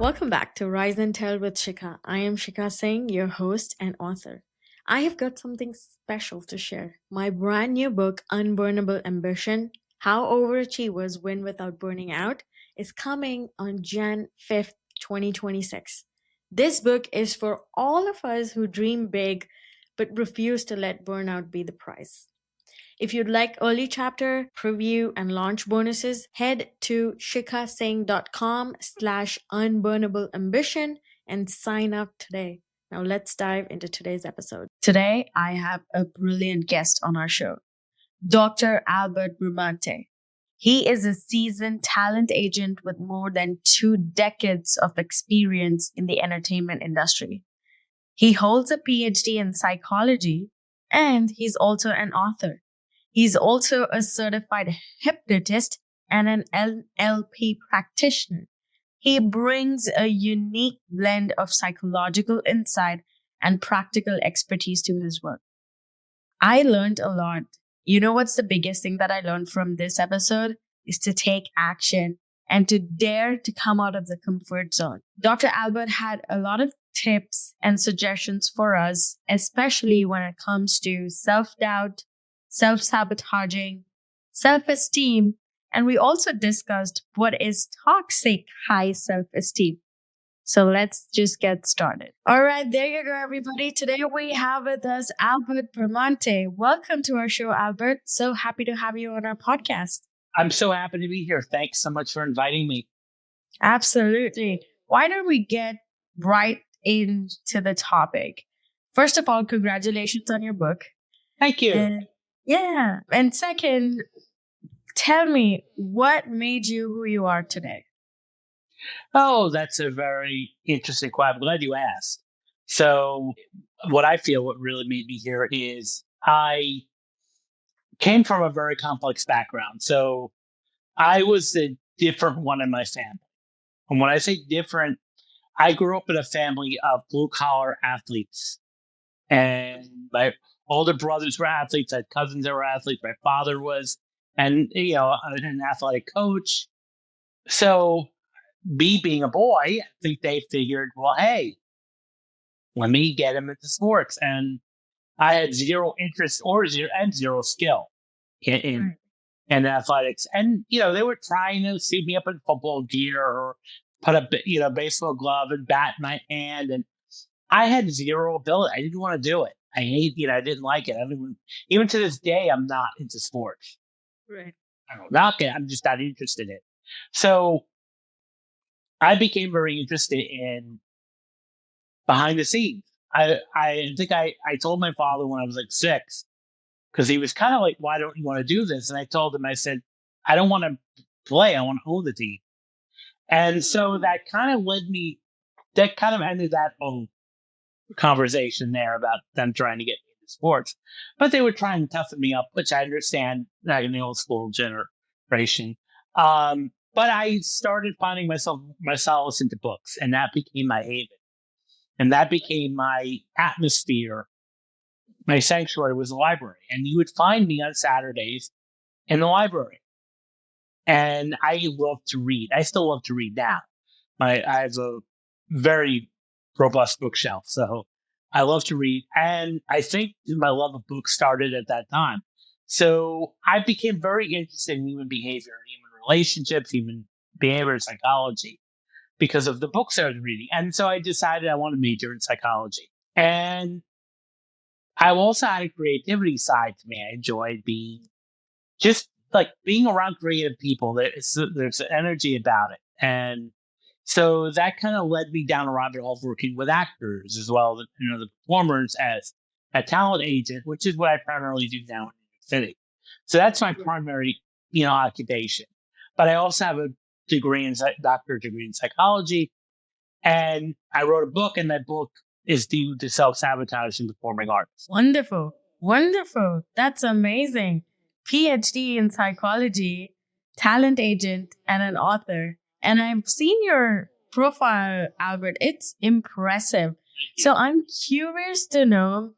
Welcome back to Rise and Tell with Shikha. I am Shikha Singh, your host and author. I have got something special to share. My brand new book, Unburnable Ambition: How Overachievers Win Without Burning Out, is coming on Jan 5th, 2026. This book is for all of us who dream big but refuse to let burnout be the price. If you'd like early chapter, preview, and launch bonuses, head to shikhasingh.com/unburnable ambition and sign up today. Now let's dive into today's episode. Today, I have a brilliant guest on our show, Dr. Albert Bramante. He is a seasoned talent agent with more than 2 decades of experience in the entertainment industry. He holds a PhD in psychology and he's also an author. He's also a certified hypnotist and an NLP practitioner. He brings a unique blend of psychological insight and practical expertise to his work. I learned a lot. You know what's the biggest thing that I learned from this episode? Is to take action and to dare to come out of the comfort zone. Dr. Albert had a lot of tips and suggestions for us, especially when it comes to self-doubt, self-sabotaging, self-esteem, and we also discussed what is toxic high self-esteem. So let's just get started. All right, there you go, everybody. Today we have with us Albert Bramante. Welcome to our show, Albert. So happy to have you on our podcast. I'm so happy to be here. Thanks so much for inviting me. Absolutely. Why don't we get right into the topic? First of all, congratulations on your book. Thank you. And second, tell me, what made you who you are today? Oh, that's a very interesting question. I'm glad you asked. So what really made me here is I came from a very complex background. So I was the different one in my family. And when I say different, I grew up in a family of blue collar athletes. And my older brothers were athletes. I had cousins that were athletes. My father was, and an athletic coach. So me being a boy, I think they figured, well, hey, let me get him into sports. And I had zero interest and zero skill in athletics. And, they were trying to suit me up in football gear or put a baseball glove and bat in my hand. And I had zero ability. I didn't want to do it. I didn't like it. Even to this day, I'm not into sports. Right. I don't knock it. I'm just not interested in it. So I became very interested in behind the scenes. I think I told my father when I was like 6, because he was kind of like, why don't you want to do this? And I told him, I said, I don't want to play. I want to own the team. And so that kind of ended that whole conversation there about them trying to get me into sports. But they were trying to toughen me up, which I understand, like in the old school generation. But I started finding my solace into books, and that became my haven. And that became my atmosphere. My sanctuary was the library. And you would find me on Saturdays in the library. And I love to read. I still love to read now. I have a very robust bookshelf. So I love to read. And I think my love of books started at that time. So I became very interested in human behavior, human relationships, human behavior, psychology, because of the books I was reading. And so I decided I want to major in psychology. And I also had a creativity side to me. I enjoyed being around creative people. There's an energy about it. And so that kind of led me down a rabbit hole of working with actors as well, the performers as a talent agent, which is what I primarily do now in New York City. So that's my primary, occupation. But I also have a doctorate degree in psychology. And I wrote a book, and that book is due to self-sabotage in performing arts. Wonderful. That's amazing. PhD in psychology, talent agent, and an author. And I've seen your profile, Albert. It's impressive. So I'm curious to know,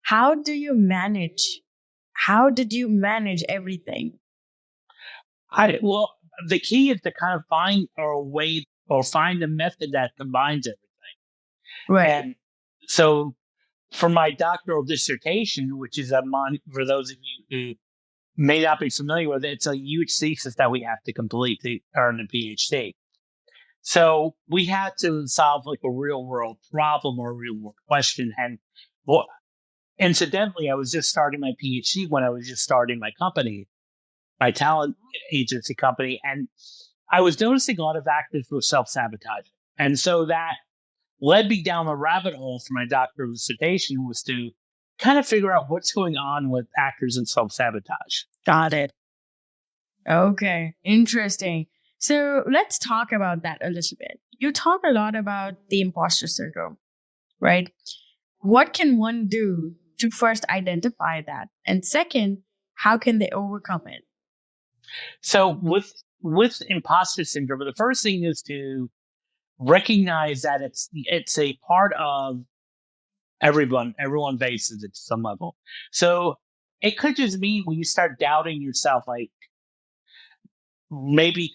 how did you manage everything? The key is to kind of find a way or find a method that combines it. Right. And so for my doctoral dissertation, which is for those of you who may not be familiar with it, it's a huge thesis that we have to complete to earn a PhD. So we had to solve like a real world problem or a real world question. And well, incidentally, I was just starting my PhD when I was just starting my company, my talent agency company. And I was noticing a lot of actors were self-sabotaging. And so that led me down the rabbit hole for my doctoral dissertation, was to kind of figure out what's going on with actors and self-sabotage. Got it. Okay. Interesting. So let's talk about that a little bit. You talk a lot about the imposter syndrome, right? What can one do to first identify that? And second, how can they overcome it? So with imposter syndrome, the first thing is to recognize that it's a part of everyone faces it to some level. So it could just mean when you start doubting yourself, like maybe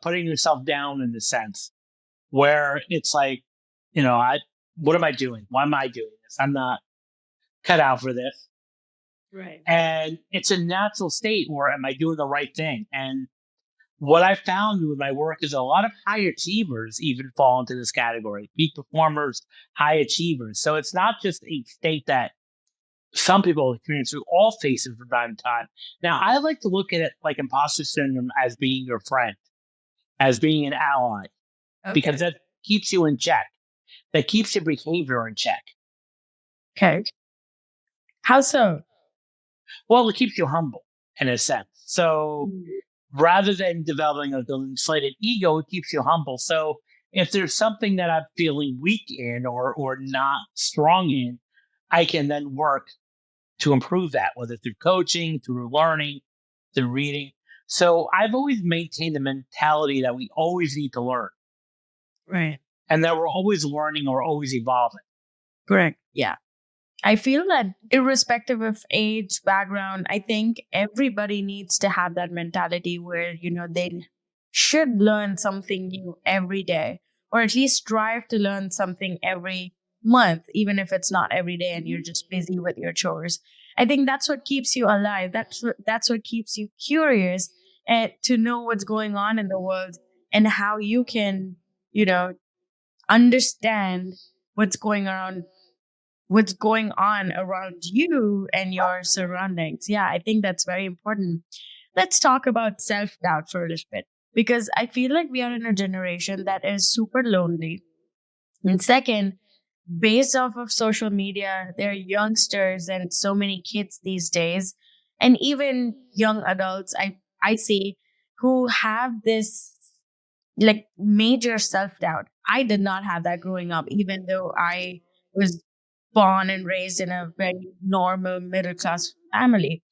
putting yourself down in the sense where it's like, what am I doing? Why am I doing this? I'm not cut out for this. Right. And it's a natural state where am I doing the right thing? And what I found with my work is a lot of high achievers even fall into this category. Peak performers, high achievers. So it's not just a state that some people experience, through all faces from time to time. Now, I like to look at it like imposter syndrome as being your friend, as being an ally, because that keeps you in check. That keeps your behavior in check. Okay. How so? Well, it keeps you humble in a sense. So rather than developing an inflated ego, it keeps you humble. So if there's something that I'm feeling weak in or not strong in, I can then work to improve that, whether through coaching, through learning, through reading. So I've always maintained the mentality that we always need to learn. Right. And that we're always learning or always evolving. Correct. Yeah. I feel that irrespective of age, background, I think everybody needs to have that mentality where, they should learn something new every day, or at least strive to learn something every month, even if it's not every day and you're just busy with your chores. I think that's what keeps you alive. That's what keeps you curious and to know what's going on in the world and how you can, understand what's going on around you and your surroundings. Yeah, I think that's very important. Let's talk about self-doubt for a little bit, because I feel like we are in a generation that is super lonely. And second, based off of social media, there are youngsters and so many kids these days, and even young adults I see, who have this like major self-doubt. I did not have that growing up, even though I was born and raised in a very normal middle class family.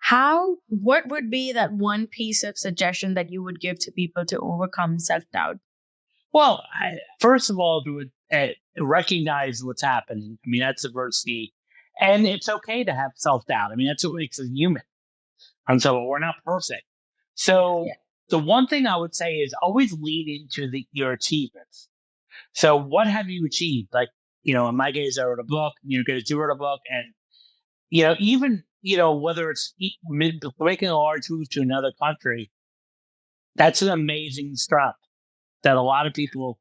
What would be that one piece of suggestion that you would give to people to overcome self-doubt? Well, first of all, to recognize what's happening. I mean, that's adversity. And it's okay to have self-doubt. I mean, that's what makes us human. And so we're not perfect. So the one thing I would say is always lean into your achievements. So what have you achieved? Like, in my case, I wrote a book. You wrote a book. And, even, whether it's making a large move to another country, that's an amazing stuff that a lot of people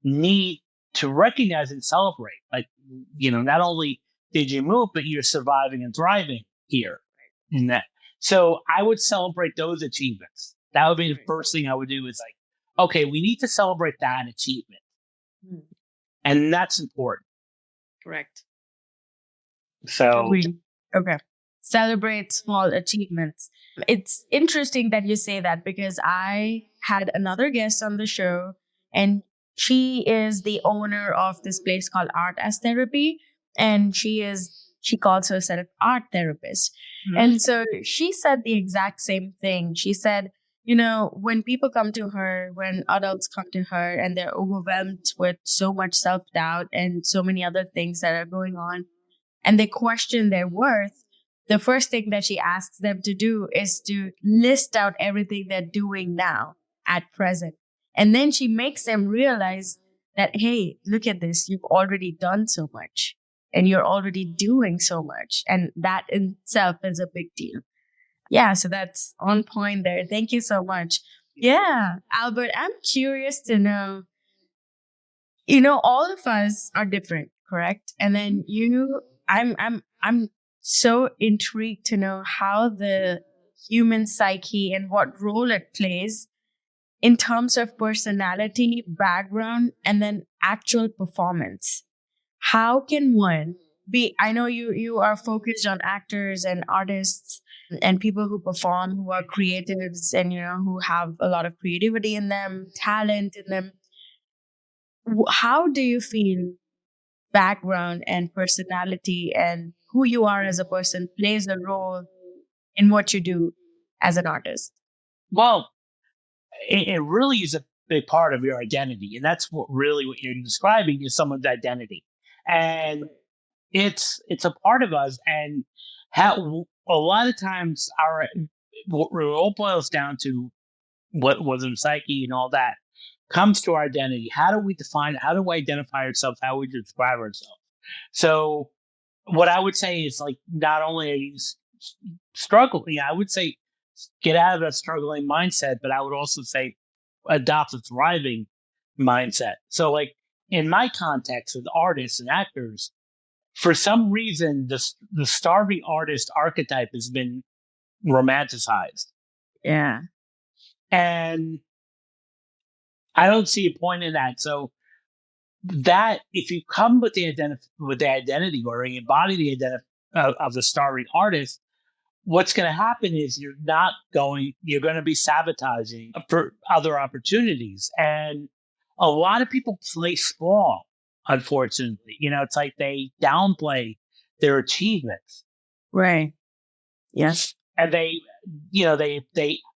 need to recognize and celebrate. Like, not only did you move, but you're surviving and thriving here in that. So I would celebrate those achievements. That would be the first thing I would do, is like, okay, we need to celebrate that achievement. And that's important. Correct. So, okay. Celebrate small achievements. It's interesting that you say that, because I had another guest on the show, and she is the owner of this place called Art as Therapy. And she calls herself an art therapist. Mm-hmm. And so she said the exact same thing. She said, when people come to her, when adults come to her and they're overwhelmed with so much self-doubt and so many other things that are going on, and they question their worth, the first thing that she asks them to do is to list out everything they're doing now at present And then she makes them realize that, hey, look at this. You've already done so much and you're already doing so much. And that in itself is a big deal. Yeah, so that's on point there. Thank you so much. Yeah, Albert, I'm curious to know, all of us are different, correct? And then I'm so intrigued to know how the human psyche and what role it plays in terms of personality, background, and then actual performance. How can one be? I know you are focused on actors and artists and people who perform, who are creatives, and who have a lot of creativity in them, talent in them. How do you feel background and personality and who you are as a person plays a role in what you do as an artist? Well, it really is a big part of your identity, and that's what you're describing is someone's identity, and it's a part of us. And how a lot of times what it all boils down to, what was in psyche and all that, comes to our identity. How do we define it? How do we identify ourselves? How do we describe ourselves? So what I would say is, like, not only are you struggling, I would say get out of that struggling mindset, but I would also say adopt a thriving mindset. So, like, in my context with artists and actors, for some reason, the starving artist archetype has been romanticized. Yeah. And I don't see a point in that. So that if you come with the identity or you embody the identity of the starving artist, what's going to happen is you're going to be sabotaging for other opportunities. And a lot of people play small, unfortunately. It's like they downplay their achievements. Right. Yes. And they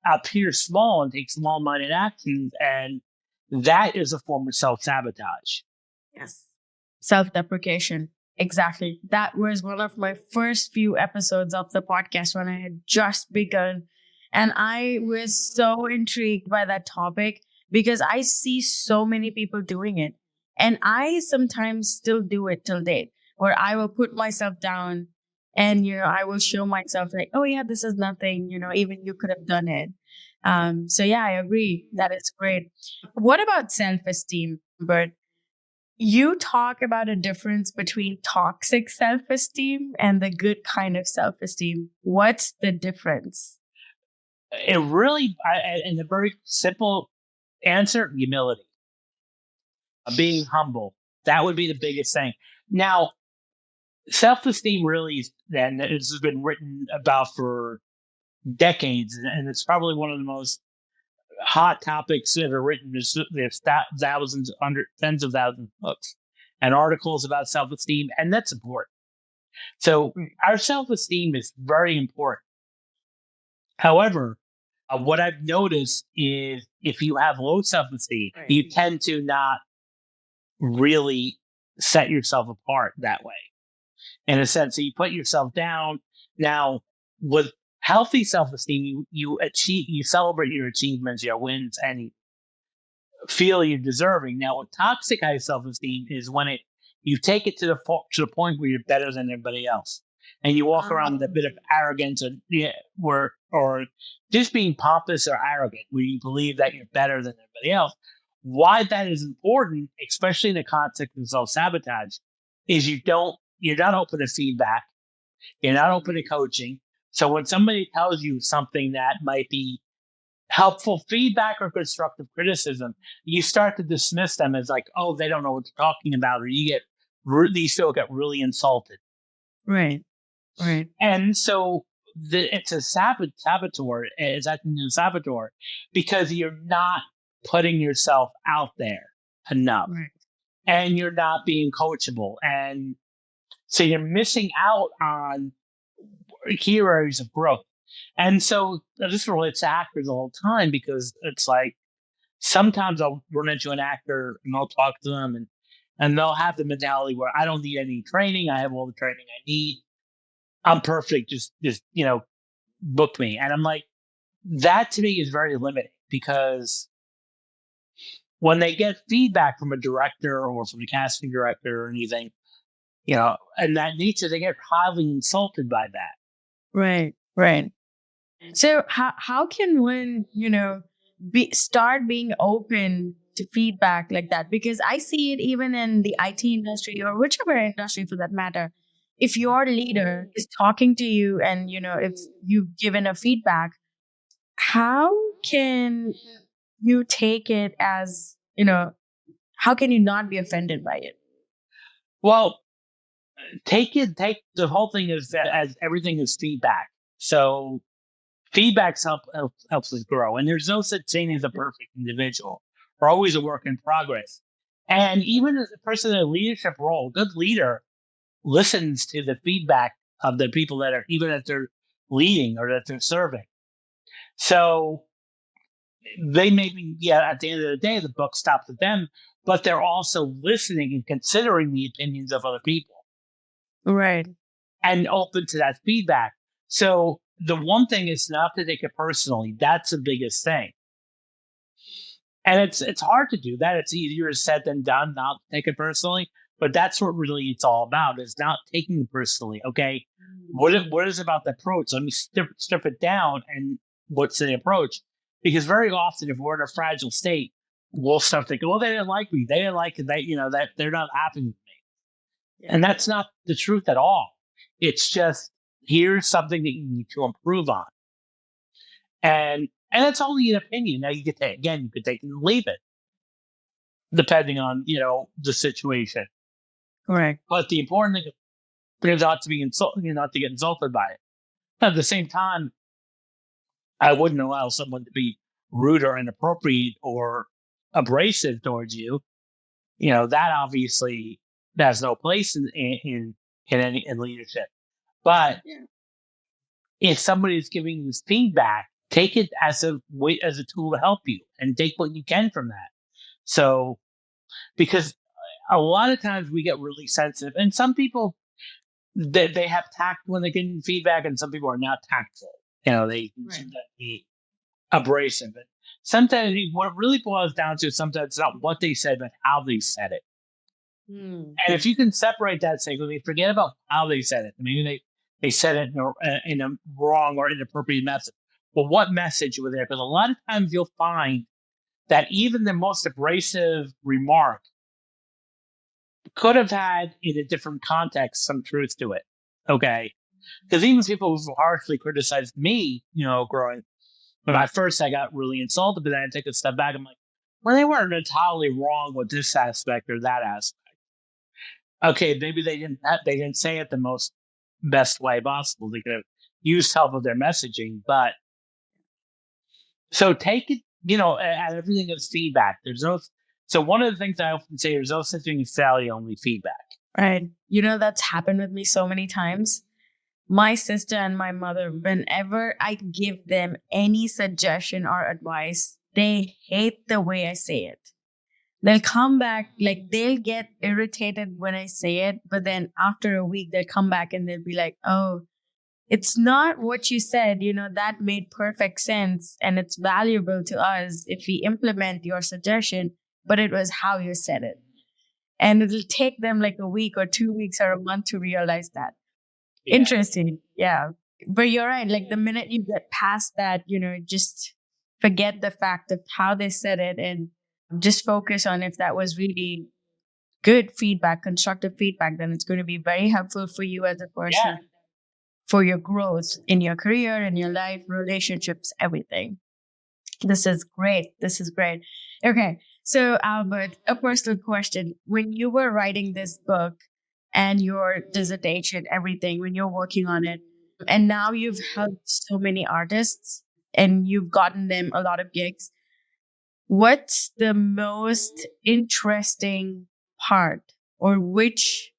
appear small and take small-minded actions, and that is a form of self-sabotage. Yes. Self-deprecation. Exactly. That was one of my first few episodes of the podcast when I had just begun. And I was so intrigued by that topic because I see so many people doing it. And I sometimes still do it till date, where I will put myself down and, I will show myself like, oh yeah, this is nothing, even you could have done it. So yeah, I agree. That is great. What about self-esteem, Bert? You talk about a difference between toxic self-esteem and the good kind of self-esteem. What's the difference? It really, in a very simple answer, humility, being humble. That would be the biggest thing. Now, self-esteem really is, and this has been written about for decades, and it's probably one of the most hot topics ever written. There's thousands, tens of thousands of books and articles about self-esteem, and that's important. So our self-esteem is very important. However, what I've noticed is if you have low self-esteem, you tend to not really set yourself apart that way. In a sense, so you put yourself down. Now, with healthy self-esteem, you celebrate your achievements, your wins, and you feel you're deserving. Now, with toxic high self-esteem is when you take it to the point where you're better than everybody else, and you walk around with a bit of arrogance or just being pompous or arrogant, where you believe that you're better than everybody else. Why that is important, especially in the context of self-sabotage, is you're not open to feedback. You're not open to coaching. So when somebody tells you something that might be helpful feedback or constructive criticism, you start to dismiss them as like, oh, they don't know what they're talking about, or these people get really insulted. Right. Right. And so it's a saboteur. It's acting as a saboteur because you're not putting yourself out there enough. Right. And you're not being coachable. And so you're missing out on key areas of growth. And so this relates to actors all the time, because it's like sometimes I'll run into an actor and I'll talk to them and they'll have the mentality where I don't need any training. I have all the training I need. I'm perfect. Just book me. And I'm like, that to me is very limiting, because when they get feedback from a director or from a casting director or anything, and that nature, they get highly insulted by that. Right. Right. So how can one, start being open to feedback like that? Because I see it even in the IT industry or whichever industry for that matter. If your leader is talking to you and if you've given a feedback, how can you take it as, how can you not be offended by it? Well, take the whole thing as everything is feedback. So feedback helps us grow, and there's no such thing as a perfect individual. We're always a work in progress. And even as a person in a leadership role, a good leader listens to the feedback of the people that are, even if they're leading or that they're serving. So they maybe, at the end of the day, the buck stops with them, but they're also listening and considering the opinions of other people. Right. And open to that feedback. So the one thing is not to take it personally. That's the biggest thing. And it's hard to do that. It's easier said than done, not to take it personally. But that's what really it's all about, is not taking it personally. Okay, what is about the approach? Let me strip it down, and what's the approach? Because very often, if we're in a fragile state, we'll start thinking, well, they didn't like me. They didn't like it. That they're not happy with me. Yeah. And that's not the truth at all. It's just, here's something that you need to improve on. And it's only an opinion. Now you could take it and leave it, depending on, the situation. Correct. But the important thing is not to be not to get insulted by it. At the same time, I wouldn't allow someone to be rude or inappropriate or abrasive towards you. That obviously has no place in leadership. But if somebody is giving you feedback, take it as a tool to help you, and take what you can from that. So, because a lot of times we get really sensitive, and some people they have tact when they get feedback, and some people are not tactful. They sometimes be abrasive. But sometimes what it really boils down to, sometimes it's not what they said, but how they said it. And if you can separate that, say, forget about how they said it. Maybe they said it in a wrong or inappropriate message. Well, what message was there? Because a lot of times you'll find that even the most abrasive remark could have had, in a different context, some truth to it. Okay? Because even people who harshly criticized me, growing, when I got really insulted, but then I take a step back. I'm like, well, they weren't entirely wrong with this aspect or that aspect. Okay, maybe they didn't say it the best way possible. They could have used help with their messaging, but so take it, and everything is feedback. So one of the things I often say, there's no such thing as failure, only feedback. Right. That's happened with me so many times. My sister and my mother, whenever I give them any suggestion or advice, they hate the way I say it. They'll come back, they'll get irritated when I say it, but then after a week, they'll come back and they'll be like, oh, it's not what you said, that made perfect sense. And it's valuable to us if we implement your suggestion, but it was how you said it. And it'll take them like a week or 2 weeks or a month to realize that. Yeah. Interesting. Yeah. But you're right. The minute you get past that, just forget the fact of how they said it and just focus on if that was really good feedback, constructive feedback, then it's going to be very helpful for you as a person, for your growth in your career, in your life, relationships, everything. This is great. Okay. So, Albert, a personal question. When you were writing this book and your dissertation, everything, when you're working on it, and now you've helped so many artists and you've gotten them a lot of gigs, what's the most interesting part, or which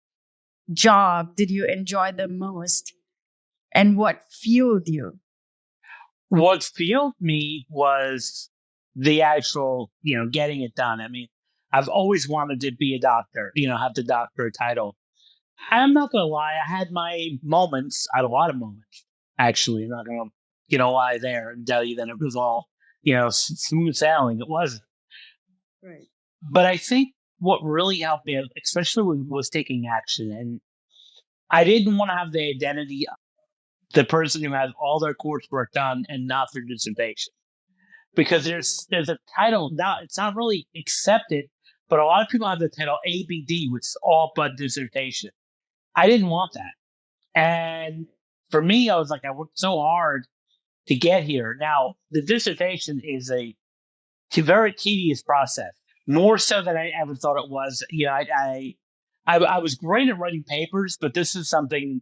job did you enjoy the most, and what fueled you? What fueled me was the actual, getting it done. I've always wanted to be a doctor, have the doctor title. I'm not going to lie. I had my moments. I had a lot of moments, actually. I'm not going to, lie there and tell you that it was all, smooth sailing. It wasn't. Right. But I think what really helped me, especially was taking action. And I didn't want to have the identity of the person who has all their coursework done and not their dissertation. Because there's a title now, it's not really accepted, but a lot of people have the title ABD, which is all but dissertation. I didn't want that. And for me, I was like, I worked so hard to get here. Now, the dissertation is a very tedious process, more so than I ever thought it was. I was great at writing papers, but this is something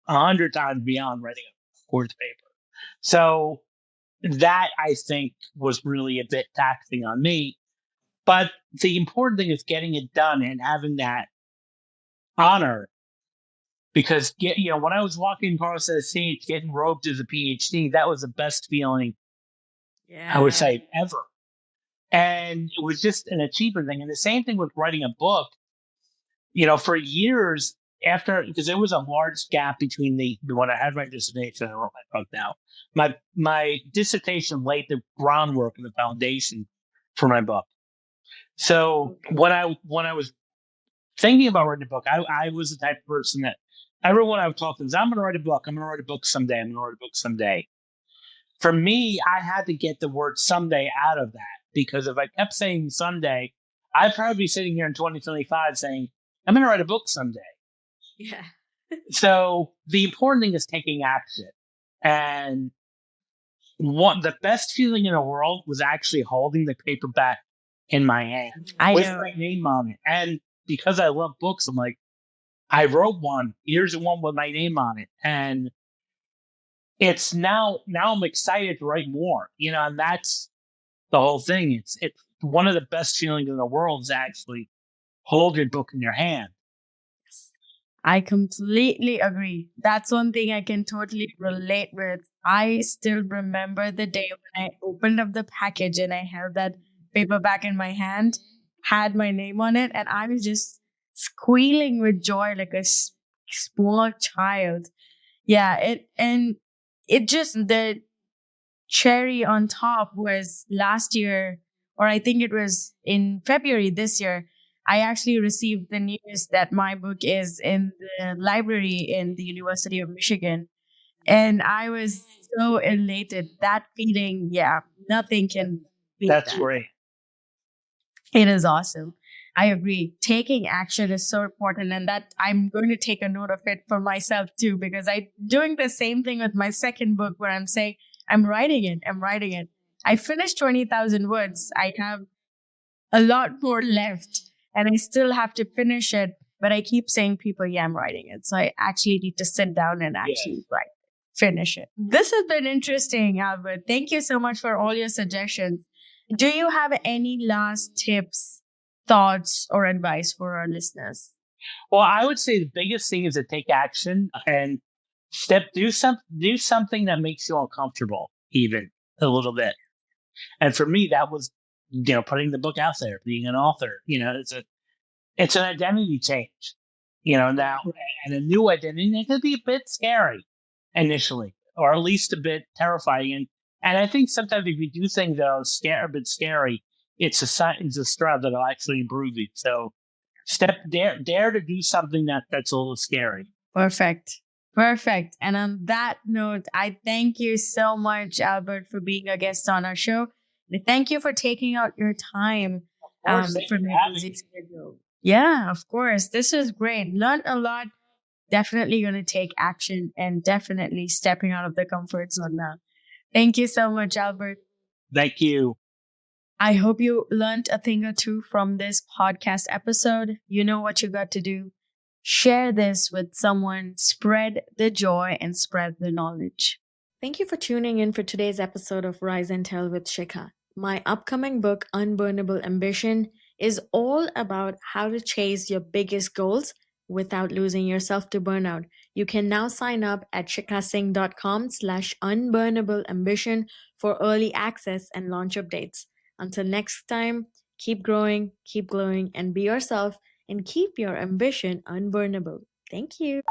100 times beyond writing a course paper. So that I think was really a bit taxing on me. But the important thing is getting it done and having that honor. Because when I was walking across the stage, getting roped as a PhD, that was the best feeling I would say ever. And it was just an achievement thing. And the same thing with writing a book. For years after, because there was a large gap between the when I had my dissertation and I wrote my book. Now, my dissertation laid the groundwork and the foundation for my book. So when I was thinking about writing a book, I was the type of person that everyone I would talk to is, I'm going to write a book. I'm going to write a book someday. I'm going to write a book someday. For me, I had to get the word someday out of that, because if I kept saying someday, I'd probably be sitting here in 2025 saying, I'm going to write a book someday. Yeah. So the important thing is taking action. And the best feeling in the world was actually holding the paperback in my hand with my name on it. And because I love books, I'm like, I wrote one. Here's the one with my name on it. And it's now I'm excited to write more, and that's the whole thing. It's one of the best feelings in the world is actually hold your book in your hand. I completely agree. That's one thing I can totally relate with. I still remember the day when I opened up the package and I held that paperback in my hand, had my name on it, and I was just squealing with joy like a small child. Yeah, it just, the cherry on top was last year, or I think it was in February this year. I actually received the news that my book is in the library in the University of Michigan. And I was so elated. That feeling, yeah, nothing can beat That's that. great. It is awesome. I agree. Taking action is so important, and that I'm going to take a note of it for myself too, because I'm doing the same thing with my second book where I'm saying, I'm writing it. I'm writing it. I finished 20,000 words. I have a lot more left and I still have to finish it. But I keep saying people, yeah, I'm writing it. So I actually need to sit down and actually write, finish it. This has been interesting, Albert. Thank you so much for all your suggestions. Do you have any last tips, thoughts, or advice for our listeners? Well, I would say the biggest thing is to take action and do something that makes you uncomfortable, even a little bit. And for me, that was, putting the book out there, being an author. It's an identity change, now, and a new identity. It could be a bit scary initially, or at least a bit terrifying. And I think sometimes if you do things that are a bit scary, it's a strap that'll actually improve you. So dare to do something that's a little scary. Perfect. Perfect. And on that note, I thank you so much, Albert, for being a guest on our show. And thank you for taking out your time from your busy schedule. Yeah, of course. This is great. Learned a lot. Definitely going to take action and definitely stepping out of the comfort zone now. Thank you so much, Albert. Thank you. I hope you learned a thing or two from this podcast episode. You know what you got to do. Share this with someone, spread the joy and spread the knowledge. Thank you for tuning in for today's episode of Rise and Tell with Sheekha. My upcoming book, Unburnable Ambition, is all about how to chase your biggest goals without losing yourself to burnout. You can now sign up at sheekasingh.com/unburnableambition for early access and launch updates. Until next time, keep growing, keep glowing, and be yourself, and keep your ambition unburnable. Thank you.